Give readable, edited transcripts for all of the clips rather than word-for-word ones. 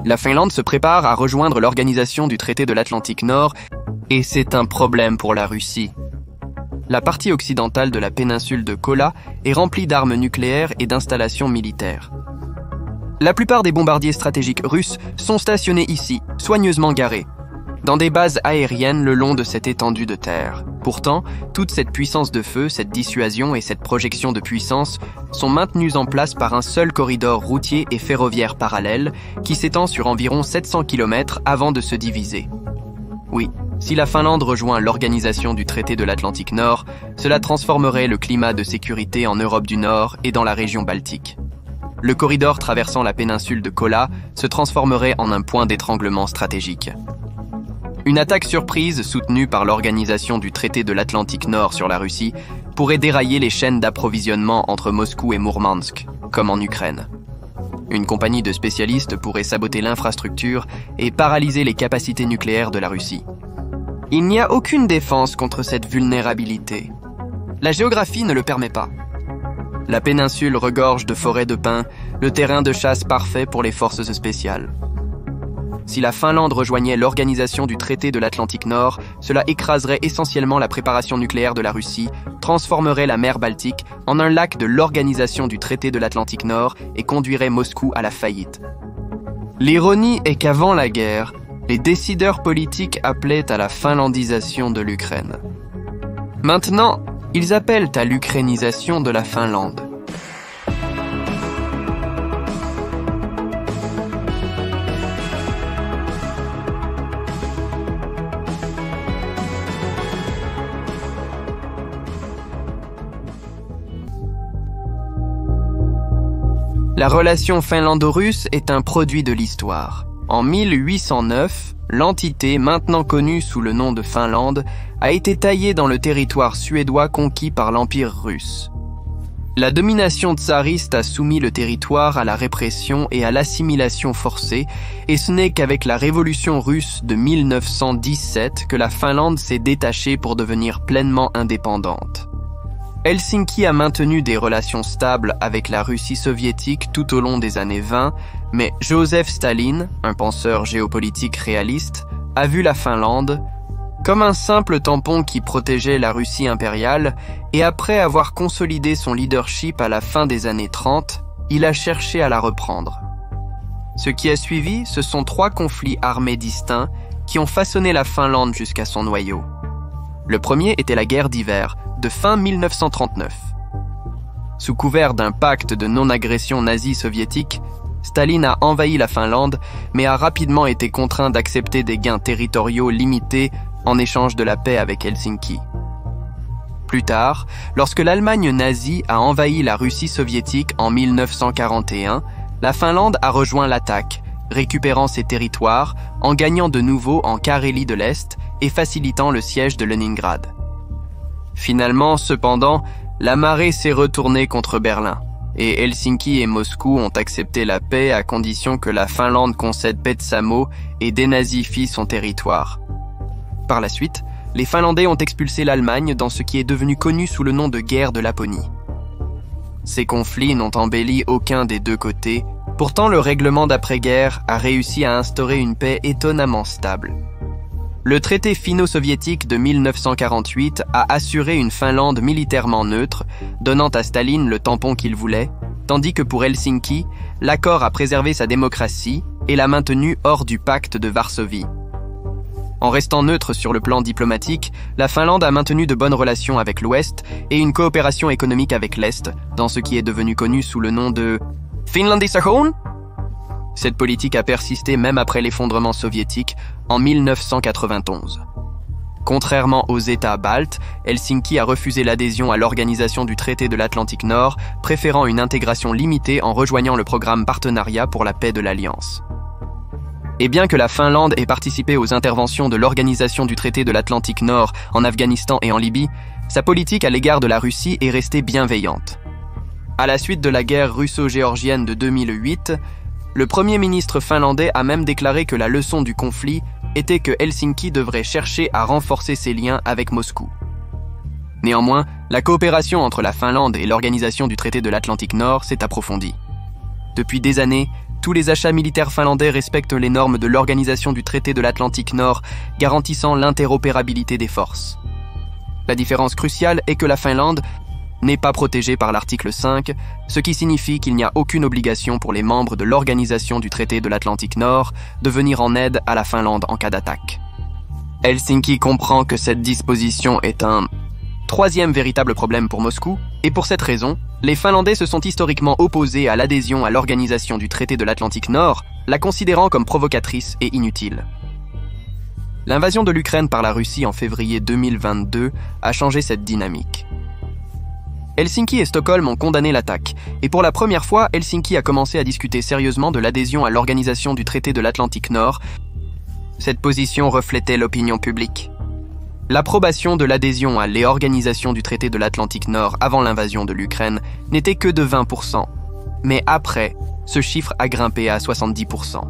La Finlande se prépare à rejoindre l'organisation du traité de l'Atlantique Nord et c'est un problème pour la Russie. La partie occidentale de la péninsule de Kola est remplie d'armes nucléaires et d'installations militaires. La plupart des bombardiers stratégiques russes sont stationnés ici, soigneusement garés, dans des bases aériennes le long de cette étendue de terre. Pourtant, toute cette puissance de feu, cette dissuasion et cette projection de puissance sont maintenues en place par un seul corridor routier et ferroviaire parallèle qui s'étend sur environ 700 km avant de se diviser. Oui, si la Finlande rejoint l'organisation du traité de l'Atlantique Nord, cela transformerait le climat de sécurité en Europe du Nord et dans la région baltique. Le corridor traversant la péninsule de Kola se transformerait en un point d'étranglement stratégique. Une attaque surprise soutenue par l'organisation du traité de l'Atlantique Nord sur la Russie pourrait dérailler les chaînes d'approvisionnement entre Moscou et Mourmansk, comme en Ukraine. Une compagnie de spécialistes pourrait saboter l'infrastructure et paralyser les capacités nucléaires de la Russie. Il n'y a aucune défense contre cette vulnérabilité. La géographie ne le permet pas. La péninsule regorge de forêts de pins, le terrain de chasse parfait pour les forces spéciales. Si la Finlande rejoignait l'organisation du traité de l'Atlantique Nord, cela écraserait essentiellement la préparation nucléaire de la Russie, transformerait la mer Baltique en un lac de l'organisation du traité de l'Atlantique Nord et conduirait Moscou à la faillite. L'ironie est qu'avant la guerre, les décideurs politiques appelaient à la finlandisation de l'Ukraine. Maintenant, ils appellent à l'ukrainisation de la Finlande. La relation finlando-russe est un produit de l'histoire. En 1809, l'entité, maintenant connue sous le nom de Finlande, a été taillée dans le territoire suédois conquis par l'Empire russe. La domination tsariste a soumis le territoire à la répression et à l'assimilation forcée, et ce n'est qu'avec la révolution russe de 1917 que la Finlande s'est détachée pour devenir pleinement indépendante. Helsinki a maintenu des relations stables avec la Russie soviétique tout au long des années 20, mais Joseph Staline, un penseur géopolitique réaliste, a vu la Finlande comme un simple tampon qui protégeait la Russie impériale, et après avoir consolidé son leadership à la fin des années 30, il a cherché à la reprendre. Ce qui a suivi, ce sont 3 conflits armés distincts qui ont façonné la Finlande jusqu'à son noyau. Le premier était la guerre d'hiver, de fin 1939. Sous couvert d'un pacte de non-agression nazi-soviétique, Staline a envahi la Finlande, mais a rapidement été contraint d'accepter des gains territoriaux limités en échange de la paix avec Helsinki. Plus tard, lorsque l'Allemagne nazie a envahi la Russie soviétique en 1941, la Finlande a rejoint l'attaque, récupérant ses territoires, en gagnant de nouveau en Carélie de l'Est et facilitant le siège de Leningrad. Finalement, cependant, la marée s'est retournée contre Berlin, et Helsinki et Moscou ont accepté la paix à condition que la Finlande concède Petsamo et dénazifie son territoire. Par la suite, les Finlandais ont expulsé l'Allemagne dans ce qui est devenu connu sous le nom de guerre de Laponie. Ces conflits n'ont embelli aucun des deux côtés, pourtant le règlement d'après-guerre a réussi à instaurer une paix étonnamment stable. Le traité finno-soviétique de 1948 a assuré une Finlande militairement neutre, donnant à Staline le tampon qu'il voulait, tandis que pour Helsinki, l'accord a préservé sa démocratie et l'a maintenu hors du pacte de Varsovie. En restant neutre sur le plan diplomatique, la Finlande a maintenu de bonnes relations avec l'Ouest et une coopération économique avec l'Est, dans ce qui est devenu connu sous le nom de Finlandisation. Cette politique a persisté même après l'effondrement soviétique en 1991. Contrairement aux États baltes, Helsinki a refusé l'adhésion à l'organisation du traité de l'Atlantique Nord, préférant une intégration limitée en rejoignant le programme Partenariat pour la paix de l'Alliance. Et bien que la Finlande ait participé aux interventions de l'organisation du traité de l'Atlantique Nord en Afghanistan et en Libye, sa politique à l'égard de la Russie est restée bienveillante. À la suite de la guerre russo-géorgienne de 2008, le Premier ministre finlandais a même déclaré que la leçon du conflit était que Helsinki devrait chercher à renforcer ses liens avec Moscou. Néanmoins, la coopération entre la Finlande et l'organisation du traité de l'Atlantique Nord s'est approfondie. Depuis des années, tous les achats militaires finlandais respectent les normes de l'Organisation du traité de l'Atlantique Nord, garantissant l'interopérabilité des forces. La différence cruciale est que la Finlande n'est pas protégée par l'article 5, ce qui signifie qu'il n'y a aucune obligation pour les membres de l'Organisation du traité de l'Atlantique Nord de venir en aide à la Finlande en cas d'attaque. Helsinki comprend que cette disposition est un troisième véritable problème pour Moscou, et pour cette raison, les Finlandais se sont historiquement opposés à l'adhésion à l'Organisation du traité de l'Atlantique Nord, la considérant comme provocatrice et inutile. L'invasion de l'Ukraine par la Russie en février 2022 a changé cette dynamique. Helsinki et Stockholm ont condamné l'attaque, et pour la première fois, Helsinki a commencé à discuter sérieusement de l'adhésion à l'Organisation du traité de l'Atlantique Nord. Cette position reflétait l'opinion publique. L'approbation de l'adhésion à l'Organisation du traité de l'Atlantique Nord avant l'invasion de l'Ukraine n'était que de 20%, mais après, ce chiffre a grimpé à 70%.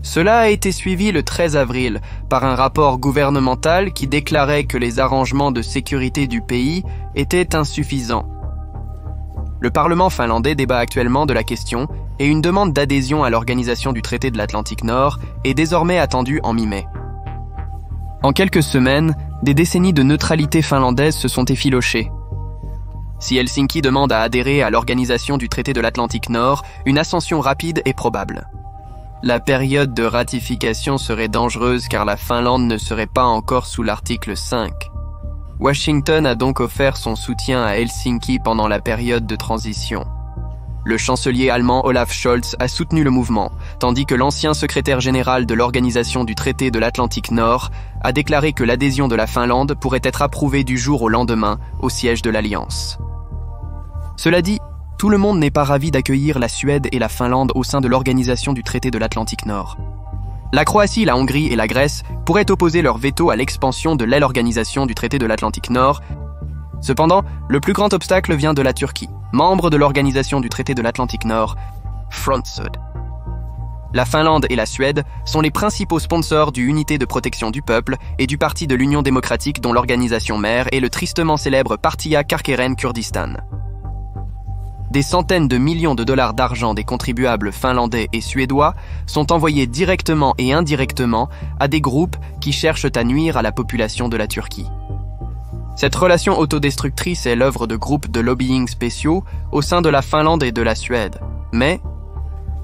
Cela a été suivi le 13 avril par un rapport gouvernemental qui déclarait que les arrangements de sécurité du pays étaient insuffisants. Le Parlement finlandais débat actuellement de la question et une demande d'adhésion à l'Organisation du traité de l'Atlantique Nord est désormais attendue en mi-mai. En quelques semaines, des décennies de neutralité finlandaise se sont effilochées. Si Helsinki demande à adhérer à l'Organisation du traité de l'Atlantique Nord, une ascension rapide est probable. La période de ratification serait dangereuse car la Finlande ne serait pas encore sous l'article 5. Washington a donc offert son soutien à Helsinki pendant la période de transition. Le chancelier allemand Olaf Scholz a soutenu le mouvement, tandis que l'ancien secrétaire général de l'Organisation du traité de l'Atlantique Nord a déclaré que l'adhésion de la Finlande pourrait être approuvée du jour au lendemain au siège de l'Alliance. Cela dit, tout le monde n'est pas ravi d'accueillir la Suède et la Finlande au sein de l'Organisation du traité de l'Atlantique Nord. La Croatie, la Hongrie et la Grèce pourraient opposer leur veto à l'expansion de l'Organisation du traité de l'Atlantique Nord. Cependant, le plus grand obstacle vient de la Turquie, membre de l'Organisation du traité de l'Atlantique Nord, Front Sud. La Finlande et la Suède sont les principaux sponsors du Unité de protection du peuple et du Parti de l'Union démocratique dont l'organisation mère est le tristement célèbre Partia Karkeren Kurdistan. Des centaines de millions de dollars d'argent des contribuables finlandais et suédois sont envoyés directement et indirectement à des groupes qui cherchent à nuire à la population de la Turquie. Cette relation autodestructrice est l'œuvre de groupes de lobbying spéciaux au sein de la Finlande et de la Suède, mais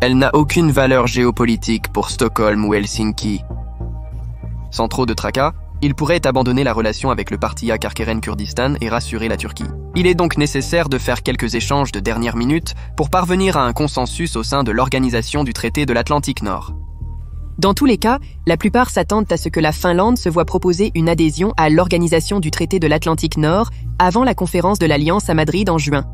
elle n'a aucune valeur géopolitique pour Stockholm ou Helsinki. Sans trop de tracas, il pourrait abandonner la relation avec le Partia Karkeren Kurdistan et rassurer la Turquie. Il est donc nécessaire de faire quelques échanges de dernière minute pour parvenir à un consensus au sein de l'Organisation du traité de l'Atlantique Nord. Dans tous les cas, la plupart s'attendent à ce que la Finlande se voit proposer une adhésion à l'Organisation du traité de l'Atlantique Nord avant la conférence de l'Alliance à Madrid en juin.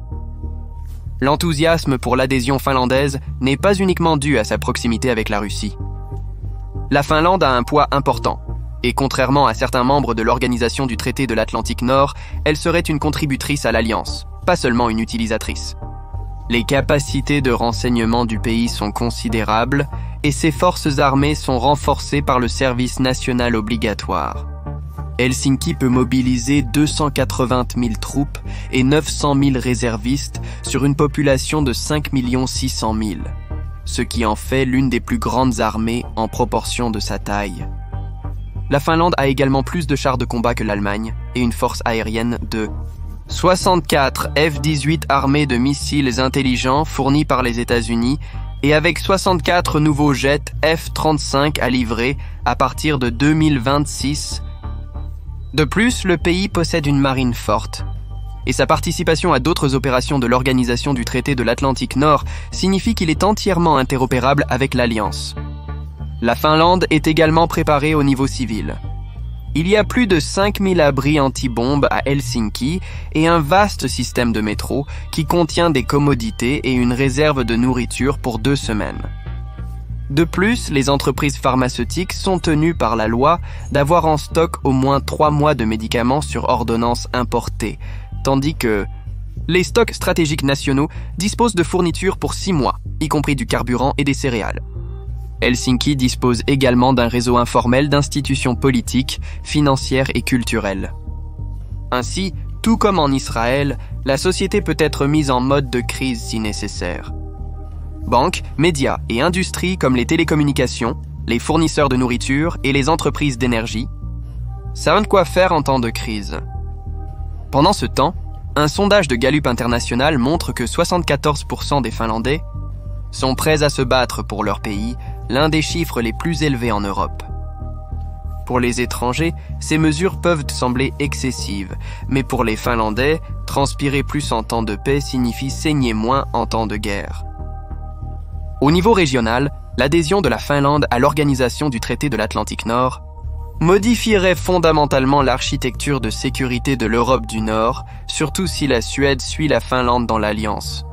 L'enthousiasme pour l'adhésion finlandaise n'est pas uniquement dû à sa proximité avec la Russie. La Finlande a un poids important. Et contrairement à certains membres de l'Organisation du traité de l'Atlantique Nord, elle serait une contributrice à l'Alliance, pas seulement une utilisatrice. Les capacités de renseignement du pays sont considérables et ses forces armées sont renforcées par le service national obligatoire. Helsinki peut mobiliser 280 000 troupes et 900 000 réservistes sur une population de 5 600 000, ce qui en fait l'une des plus grandes armées en proportion de sa taille. La Finlande a également plus de chars de combat que l'Allemagne et une force aérienne de 64 F-18 armés de missiles intelligents fournis par les États-Unis et avec 64 nouveaux jets F-35 à livrer à partir de 2026. De plus, le pays possède une marine forte. Et sa participation à d'autres opérations de l'Organisation du traité de l'Atlantique Nord signifie qu'il est entièrement interopérable avec l'Alliance. La Finlande est également préparée au niveau civil. Il y a plus de 5000 abris anti-bombes à Helsinki et un vaste système de métro qui contient des commodités et une réserve de nourriture pour 2 semaines. De plus, les entreprises pharmaceutiques sont tenues par la loi d'avoir en stock au moins 3 mois de médicaments sur ordonnance importée, tandis que les stocks stratégiques nationaux disposent de fournitures pour 6 mois, y compris du carburant et des céréales. Helsinki dispose également d'un réseau informel d'institutions politiques, financières et culturelles. Ainsi, tout comme en Israël, la société peut être mise en mode de crise si nécessaire. Banques, médias et industries comme les télécommunications, les fournisseurs de nourriture et les entreprises d'énergie savent quoi faire en temps de crise. Pendant ce temps, un sondage de Gallup International montre que 74% des Finlandais sont prêts à se battre pour leur pays, l'un des chiffres les plus élevés en Europe. Pour les étrangers, ces mesures peuvent sembler excessives, mais pour les Finlandais, transpirer plus en temps de paix signifie saigner moins en temps de guerre. Au niveau régional, l'adhésion de la Finlande à l'Organisation du traité de l'Atlantique Nord modifierait fondamentalement l'architecture de sécurité de l'Europe du Nord, surtout si la Suède suit la Finlande dans l'Alliance.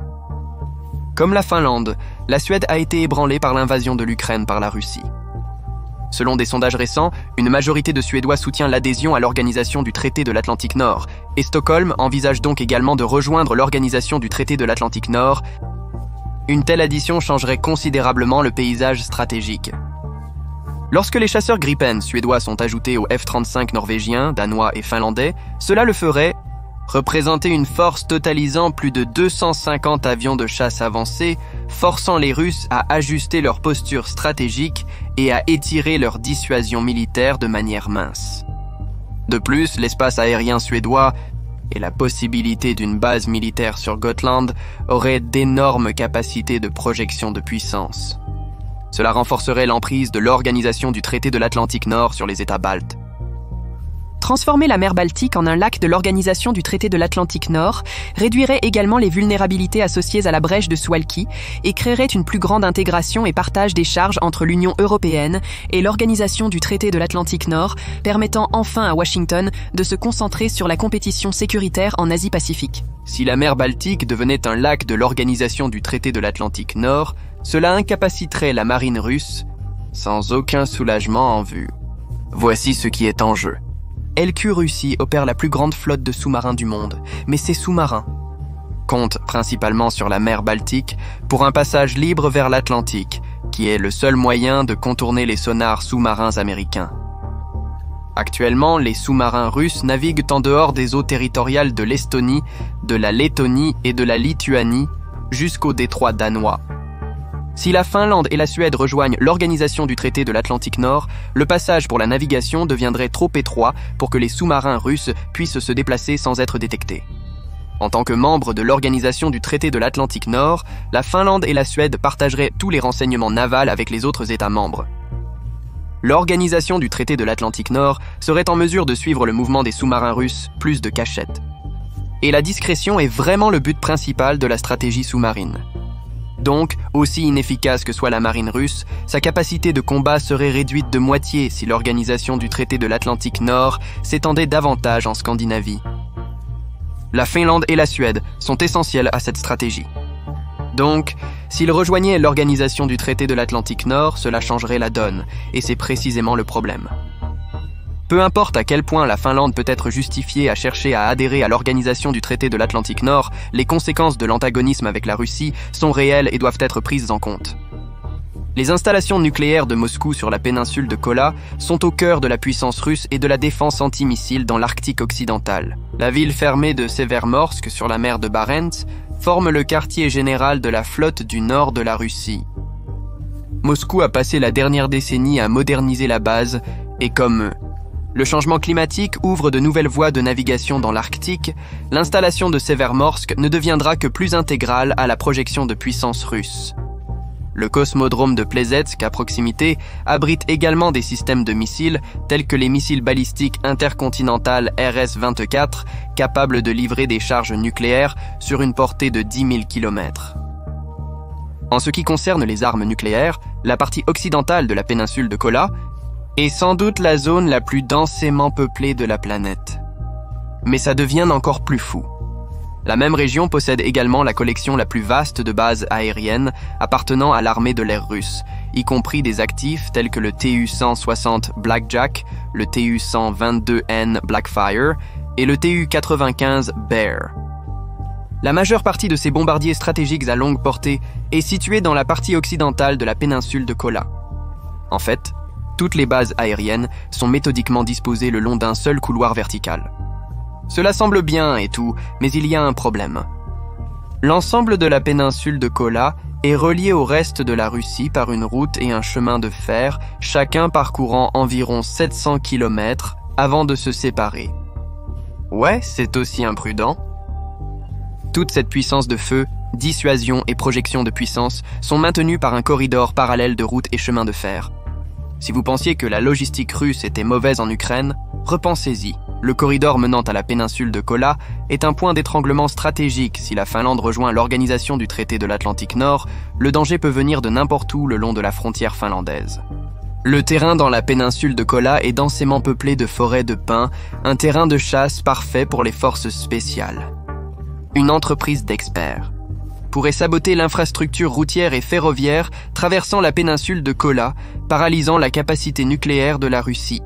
Comme la Finlande, la Suède a été ébranlée par l'invasion de l'Ukraine par la Russie. Selon des sondages récents, une majorité de Suédois soutient l'adhésion à l'Organisation du traité de l'Atlantique Nord, et Stockholm envisage donc également de rejoindre l'Organisation du traité de l'Atlantique Nord. Une telle addition changerait considérablement le paysage stratégique. Lorsque les chasseurs Gripen suédois sont ajoutés aux F-35 norvégiens, danois et finlandais, cela le ferait représenter une force totalisant plus de 250 avions de chasse avancés, forçant les Russes à ajuster leur posture stratégique et à étirer leur dissuasion militaire de manière mince. De plus, l'espace aérien suédois et la possibilité d'une base militaire sur Gotland auraient d'énormes capacités de projection de puissance. Cela renforcerait l'emprise de l'Organisation du traité de l'Atlantique Nord sur les États baltes. Transformer la mer Baltique en un lac de l'Organisation du traité de l'Atlantique Nord réduirait également les vulnérabilités associées à la brèche de Suwałki et créerait une plus grande intégration et partage des charges entre l'Union européenne et l'Organisation du traité de l'Atlantique Nord, permettant enfin à Washington de se concentrer sur la compétition sécuritaire en Asie-Pacifique. Si la mer Baltique devenait un lac de l'Organisation du traité de l'Atlantique Nord, cela incapaciterait la marine russe sans aucun soulagement en vue. Voici ce qui est en jeu. LQ Russie opère la plus grande flotte de sous-marins du monde, mais ces sous-marins comptent principalement sur la mer Baltique pour un passage libre vers l'Atlantique, qui est le seul moyen de contourner les sonars sous-marins américains. Actuellement, les sous-marins russes naviguent en dehors des eaux territoriales de l'Estonie, de la Lettonie et de la Lituanie jusqu'au détroit danois. Si la Finlande et la Suède rejoignent l'Organisation du traité de l'Atlantique Nord, le passage pour la navigation deviendrait trop étroit pour que les sous-marins russes puissent se déplacer sans être détectés. En tant que membres de l'Organisation du traité de l'Atlantique Nord, la Finlande et la Suède partageraient tous les renseignements navals avec les autres États membres. L'Organisation du traité de l'Atlantique Nord serait en mesure de suivre le mouvement des sous-marins russes plus de cachette. Et la discrétion est vraiment le but principal de la stratégie sous-marine. Donc, aussi inefficace que soit la marine russe, sa capacité de combat serait réduite de moitié si l'Organisation du traité de l'Atlantique Nord s'étendait davantage en Scandinavie. La Finlande et la Suède sont essentielles à cette stratégie. Donc, s'ils rejoignaient l'Organisation du traité de l'Atlantique Nord, cela changerait la donne, et c'est précisément le problème. Peu importe à quel point la Finlande peut être justifiée à chercher à adhérer à l'Organisation du traité de l'Atlantique Nord, les conséquences de l'antagonisme avec la Russie sont réelles et doivent être prises en compte. Les installations nucléaires de Moscou sur la péninsule de Kola sont au cœur de la puissance russe et de la défense antimissile dans l'Arctique occidental. La ville fermée de Severmorsk sur la mer de Barents forme le quartier général de la flotte du nord de la Russie. Moscou a passé la dernière décennie à moderniser la base et comme le changement climatique ouvre de nouvelles voies de navigation dans l'Arctique, l'installation de Severmorsk ne deviendra que plus intégrale à la projection de puissance russe. Le cosmodrome de Plesetsk, à proximité, abrite également des systèmes de missiles, tels que les missiles balistiques intercontinentales RS-24, capables de livrer des charges nucléaires sur une portée de 10 000 km. En ce qui concerne les armes nucléaires, la partie occidentale de la péninsule de Kola est sans doute la zone la plus densément peuplée de la planète. Mais ça devient encore plus fou. La même région possède également la collection la plus vaste de bases aériennes appartenant à l'armée de l'air russe, y compris des actifs tels que le Tu-160 Blackjack, le Tu-122N Blackfire et le Tu-95 Bear. La majeure partie de ces bombardiers stratégiques à longue portée est située dans la partie occidentale de la péninsule de Kola. En fait, toutes les bases aériennes sont méthodiquement disposées le long d'un seul couloir vertical. Cela semble bien et tout, mais il y a un problème. L'ensemble de la péninsule de Kola est relié au reste de la Russie par une route et un chemin de fer, chacun parcourant environ 700 km avant de se séparer. Ouais, c'est aussi imprudent. Toute cette puissance de feu, dissuasion et projection de puissance sont maintenues par un corridor parallèle de routes et chemins de fer. Si vous pensiez que la logistique russe était mauvaise en Ukraine, repensez-y. Le corridor menant à la péninsule de Kola est un point d'étranglement stratégique. Si la Finlande rejoint l'organisation du traité de l'Atlantique Nord, le danger peut venir de n'importe où le long de la frontière finlandaise. Le terrain dans la péninsule de Kola est densément peuplé de forêts de pins, un terrain de chasse parfait pour les forces spéciales. Une entreprise d'experts pourrait saboter l'infrastructure routière et ferroviaire traversant la péninsule de Kola, paralysant la capacité nucléaire de la Russie.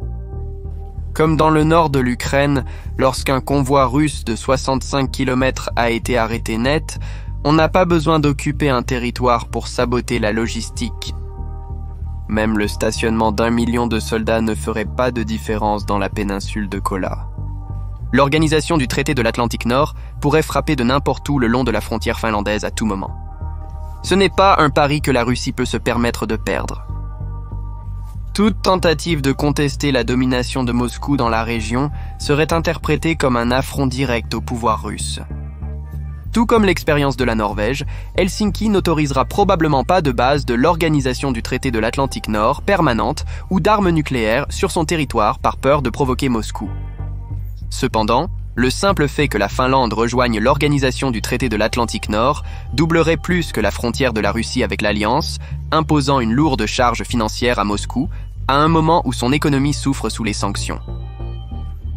Comme dans le nord de l'Ukraine, lorsqu'un convoi russe de 65 km a été arrêté net, on n'a pas besoin d'occuper un territoire pour saboter la logistique. Même le stationnement d'1 million de soldats ne ferait pas de différence dans la péninsule de Kola. L'organisation du traité de l'Atlantique Nord pourrait frapper de n'importe où le long de la frontière finlandaise à tout moment. Ce n'est pas un pari que la Russie peut se permettre de perdre. Toute tentative de contester la domination de Moscou dans la région serait interprétée comme un affront direct au pouvoir russe. Tout comme l'expérience de la Norvège, Helsinki n'autorisera probablement pas de base de l'organisation du traité de l'Atlantique Nord permanente ou d'armes nucléaires sur son territoire par peur de provoquer Moscou. Cependant, le simple fait que la Finlande rejoigne l'organisation du traité de l'Atlantique Nord doublerait plus que la frontière de la Russie avec l'Alliance, imposant une lourde charge financière à Moscou, à un moment où son économie souffre sous les sanctions.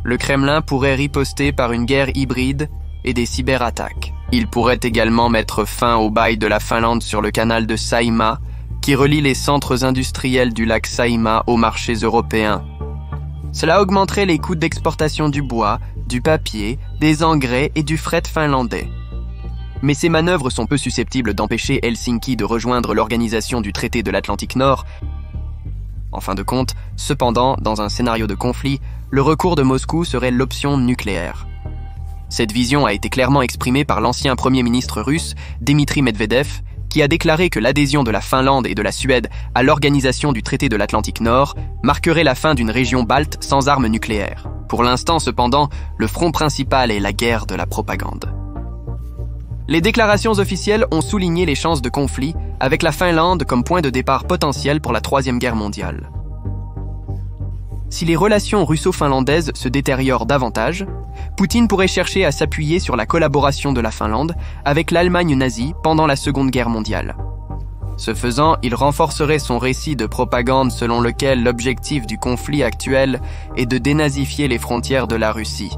Le Kremlin pourrait riposter par une guerre hybride et des cyberattaques. Il pourrait également mettre fin au bail de la Finlande sur le canal de Saimaa, qui relie les centres industriels du lac Saimaa aux marchés européens. Cela augmenterait les coûts d'exportation du bois, du papier, des engrais et du fret finlandais. Mais ces manœuvres sont peu susceptibles d'empêcher Helsinki de rejoindre l'organisation du traité de l'Atlantique Nord. En fin de compte, cependant, dans un scénario de conflit, le recours de Moscou serait l'option nucléaire. Cette vision a été clairement exprimée par l'ancien Premier ministre russe, Dmitri Medvedev, qui a déclaré que l'adhésion de la Finlande et de la Suède à l'organisation du traité de l'Atlantique Nord marquerait la fin d'une région balte sans armes nucléaires. Pour l'instant, cependant, le front principal est la guerre de la propagande. Les déclarations officielles ont souligné les chances de conflit, avec la Finlande comme point de départ potentiel pour la Troisième Guerre mondiale. Si les relations russo-finlandaises se détériorent davantage, Poutine pourrait chercher à s'appuyer sur la collaboration de la Finlande avec l'Allemagne nazie pendant la Seconde Guerre mondiale. Ce faisant, il renforcerait son récit de propagande selon lequel l'objectif du conflit actuel est de dénazifier les frontières de la Russie.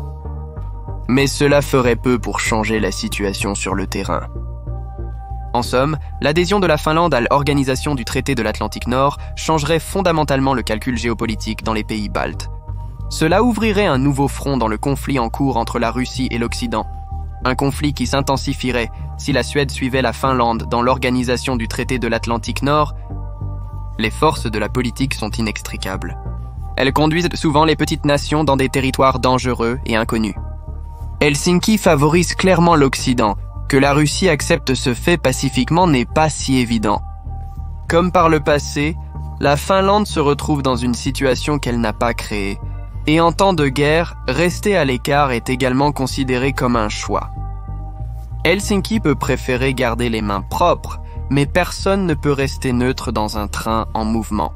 Mais cela ferait peu pour changer la situation sur le terrain. En somme, l'adhésion de la Finlande à l'organisation du traité de l'Atlantique Nord changerait fondamentalement le calcul géopolitique dans les pays baltes. Cela ouvrirait un nouveau front dans le conflit en cours entre la Russie et l'Occident. Un conflit qui s'intensifierait si la Suède suivait la Finlande dans l'organisation du traité de l'Atlantique Nord. Les forces de la politique sont inextricables. Elles conduisent souvent les petites nations dans des territoires dangereux et inconnus. Helsinki favorise clairement l'Occident. Que la Russie accepte ce fait pacifiquement n'est pas si évident. Comme par le passé, la Finlande se retrouve dans une situation qu'elle n'a pas créée. Et en temps de guerre, rester à l'écart est également considéré comme un choix. Helsinki peut préférer garder les mains propres, mais personne ne peut rester neutre dans un train en mouvement.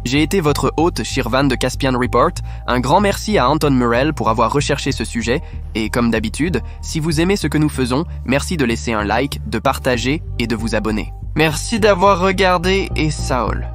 J'ai été votre hôte Shirvan de Caspian Report. Un grand merci à Anton Murrell pour avoir recherché ce sujet. Et comme d'habitude, si vous aimez ce que nous faisons, merci de laisser un like, de partager et de vous abonner. Merci d'avoir regardé et Saol.